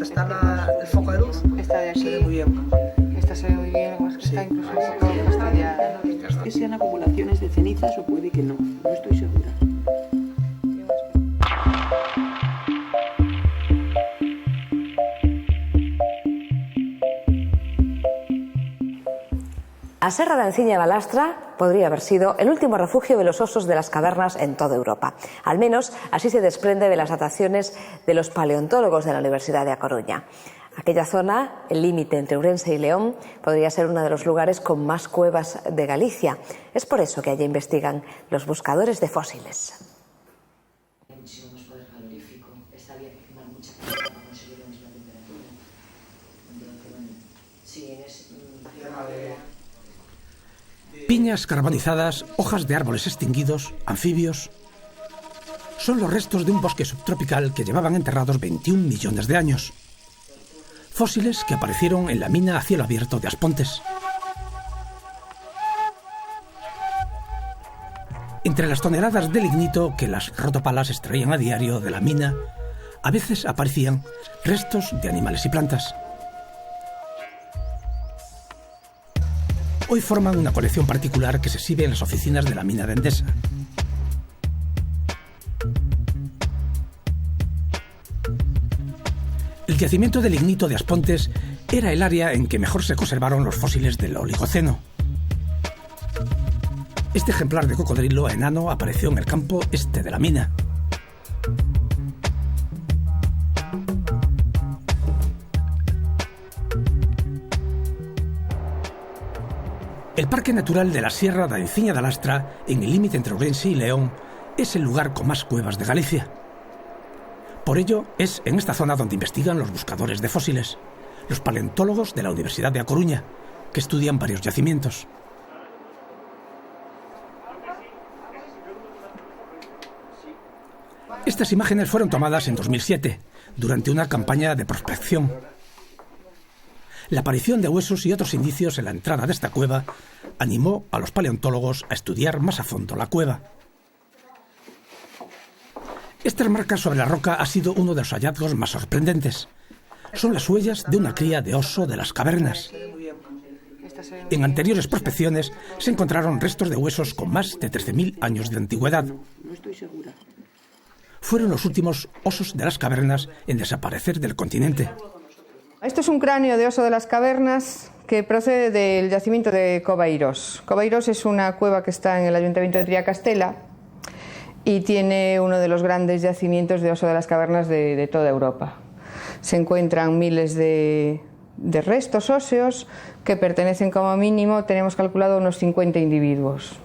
donde está el foco de luz, esta de aquí, se ve muy bien. Esta se ve muy bien, más que está incluso un poco castellada, ¿no? Que sean acumulaciones de cenizas o puede que no, no estoy segura. A Serra da Enciña e Balastra podría haber sido el último refugio de los osos de las cavernas en toda Europa. Al menos así se desprende de las dataciones de los paleontólogos de la Universidad de A Coruña. Aquella zona, el límite entre Ourense y León, podría ser uno de los lugares con más cuevas de Galicia. Es por eso que allí investigan los buscadores de fósiles. Piñas carbonizadas, hojas de árboles extinguidos, anfibios. Son los restos de un bosque subtropical que llevaban enterrados 21 millones de años. Fósiles que aparecieron en la mina a cielo abierto de Aspontes. Entre las toneladas de lignito que las rotopalas extraían a diario de la mina, a veces aparecían restos de animales y plantas. Hoy forman una colección particular que se exhibe en las oficinas de la mina de Endesa. El yacimiento de lignito de Aspontes era el área en que mejor se conservaron los fósiles del Oligoceno. Este ejemplar de cocodrilo enano apareció en el campo este de la mina. El Parque Natural de la Sierra da Enciña da Lastra, en el límite entre Ourense y León, es el lugar con más cuevas de Galicia. Por ello, es en esta zona donde investigan los buscadores de fósiles, los paleontólogos de la Universidad de A Coruña, que estudian varios yacimientos. Estas imágenes fueron tomadas en 2007, durante una campaña de prospección. La aparición de huesos y otros indicios en la entrada de esta cueva animó a los paleontólogos a estudiar más a fondo la cueva. Estas marcas sobre la roca ha sido uno de los hallazgos más sorprendentes. Son las huellas de una cría de oso de las cavernas. En anteriores prospecciones se encontraron restos de huesos con más de 13.000 años de antigüedad. No estoy segura. Fueron los últimos osos de las cavernas en desaparecer del continente. Esto es un cráneo de oso de las cavernas que procede del yacimiento de Coveiros. Coveiros es una cueva que está en el ayuntamiento de Triacastela y tiene uno de los grandes yacimientos de oso de las cavernas de toda Europa. Se encuentran miles de restos óseos que pertenecen como mínimo, tenemos calculado, unos 50 individuos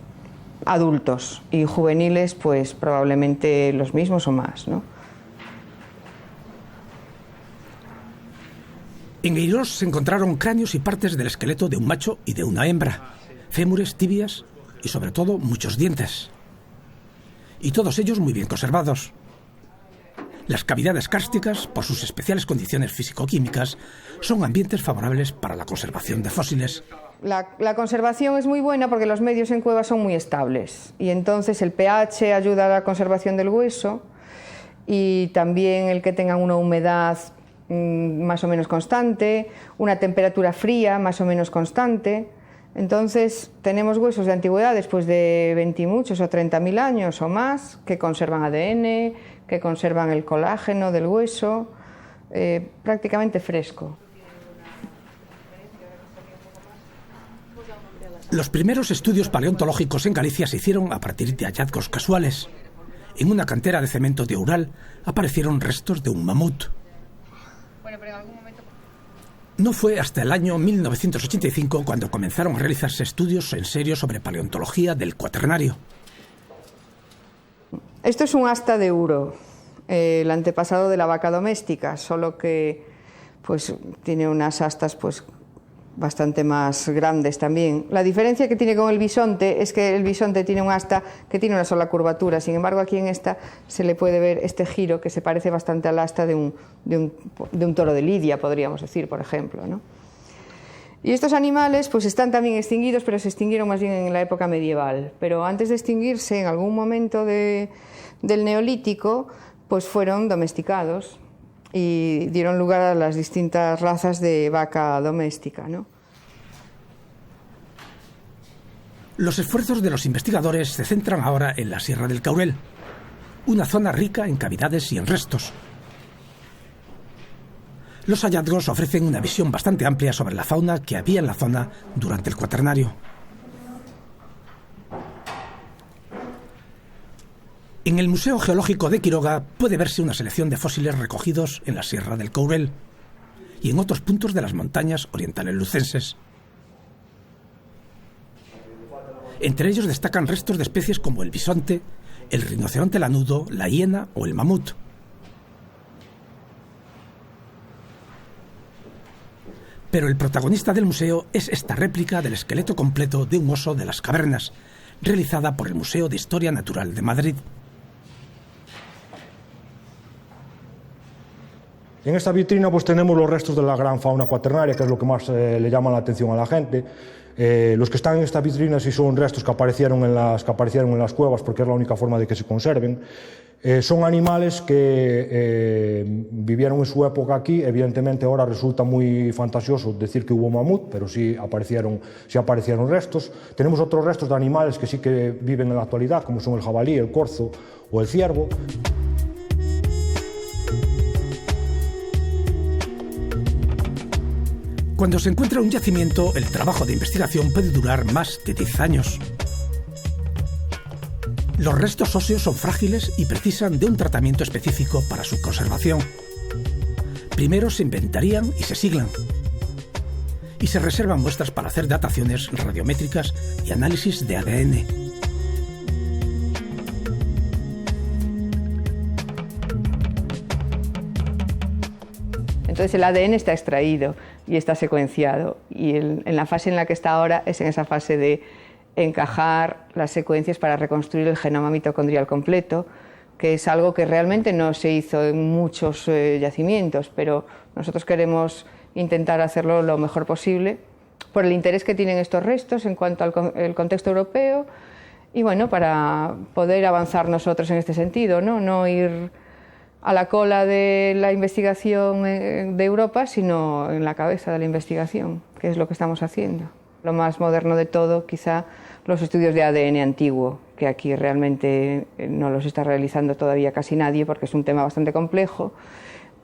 adultos, y juveniles pues probablemente los mismos o más, ¿no? En Eirós se encontraron cráneos y partes del esqueleto de un macho y de una hembra, fémures, tibias y sobre todo muchos dientes. Y todos ellos muy bien conservados. Las cavidades kársticas, por sus especiales condiciones físico-químicas, son ambientes favorables para la conservación de fósiles. La conservación es muy buena porque los medios en cuevas son muy estables y entonces el pH ayuda a la conservación del hueso y también el que tengan una humedad más o menos constante, una temperatura fría más o menos constante. Entonces tenemos huesos de antigüedades pues de 20 y muchos o 30.000 años o más que conservan ADN, que conservan el colágeno del hueso, prácticamente fresco. Los primeros estudios paleontológicos en Galicia se hicieron a partir de hallazgos casuales. En una cantera de cemento de Oural aparecieron restos de un mamut. No fue hasta el año 1985 cuando comenzaron a realizarse estudios en serio sobre paleontología del Cuaternario. Esto es un asta de Uro, el antepasado de la vaca doméstica, solo que pues tiene unas astas pues bastante más grandes también. La diferencia que tiene con el bisonte es que el bisonte tiene un asta que tiene una sola curvatura, sin embargo aquí en esta se le puede ver este giro que se parece bastante al asta de un toro de Lidia, podríamos decir, por ejemplo, ¿no? Y estos animales pues están también extinguidos, pero se extinguieron más bien en la época medieval, pero antes de extinguirse, en algún momento del Neolítico, pues fueron domesticados y dieron lugar a las distintas razas de vaca doméstica, ¿no? Los esfuerzos de los investigadores se centran ahora en la Sierra del Caurel, una zona rica en cavidades y en restos. Los hallazgos ofrecen una visión bastante amplia sobre la fauna que había en la zona durante el Cuaternario. En el Museo Geológico de Quiroga puede verse una selección de fósiles recogidos en la Sierra del Caurel y en otros puntos de las montañas orientales lucenses. Entre ellos destacan restos de especies como el bisonte, el rinoceronte lanudo, la hiena o el mamut. Pero el protagonista del museo es esta réplica del esqueleto completo de un oso de las cavernas, realizada por el Museo de Historia Natural de Madrid. En esta vitrina pues tenemos los restos de la gran fauna cuaternaria, que es lo que más le llama la atención a la gente. Los que están en esta vitrina sí son restos que aparecieron en las cuevas, porque es la única forma de que se conserven. Son animales que vivieron en su época aquí. Evidentemente ahora resulta muy fantasioso decir que hubo mamut, pero sí aparecieron restos. Tenemos otros restos de animales que sí que viven en la actualidad, como son el jabalí, el corzo o el ciervo. Cuando se encuentra un yacimiento, el trabajo de investigación puede durar más de 10 años. Los restos óseos son frágiles y precisan de un tratamiento específico para su conservación. Primero se inventarían y se siglan. Y se reservan muestras para hacer dataciones radiométricas y análisis de ADN. Entonces el ADN está extraído y está secuenciado, y en la fase en la que está ahora es en esa fase de encajar las secuencias para reconstruir el genoma mitocondrial completo, que es algo que realmente no se hizo en muchos yacimientos, pero nosotros queremos intentar hacerlo lo mejor posible por el interés que tienen estos restos en cuanto al contexto europeo, y bueno, para poder avanzar nosotros en este sentido, no ir a la cola de la investigación de Europa, sino en la cabeza de la investigación, que es lo que estamos haciendo. Lo más moderno de todo, quizá, los estudios de ADN antiguo, que aquí realmente no los está realizando todavía casi nadie, porque es un tema bastante complejo,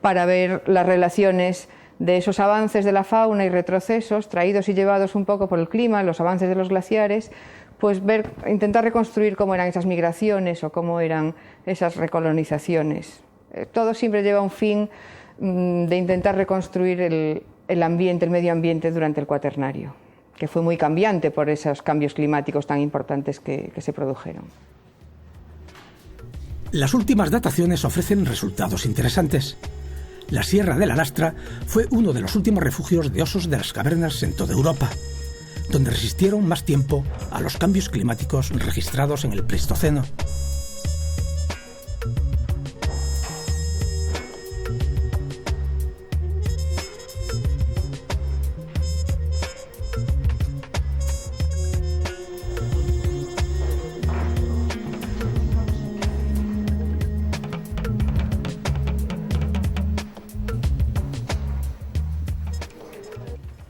para ver las relaciones de esos avances de la fauna y retrocesos, traídos y llevados un poco por el clima, los avances de los glaciares, pues intentar reconstruir cómo eran esas migraciones o cómo eran esas recolonizaciones. Todo siempre lleva un fin de intentar reconstruir el ambiente, el medio ambiente durante el Cuaternario, que fue muy cambiante por esos cambios climáticos tan importantes que se produjeron. Las últimas dataciones ofrecen resultados interesantes. La Sierra de la Lastra fue uno de los últimos refugios de osos de las cavernas en toda Europa, donde resistieron más tiempo a los cambios climáticos registrados en el Pleistoceno.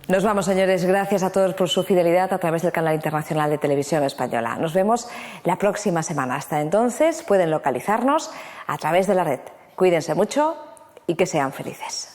Nos vamos, señores. Gracias a todos por su fidelidad a través del canal internacional de Televisión Española. Nos vemos la próxima semana. Hasta entonces pueden localizarnos a través de la red. Cuídense mucho y que sean felices.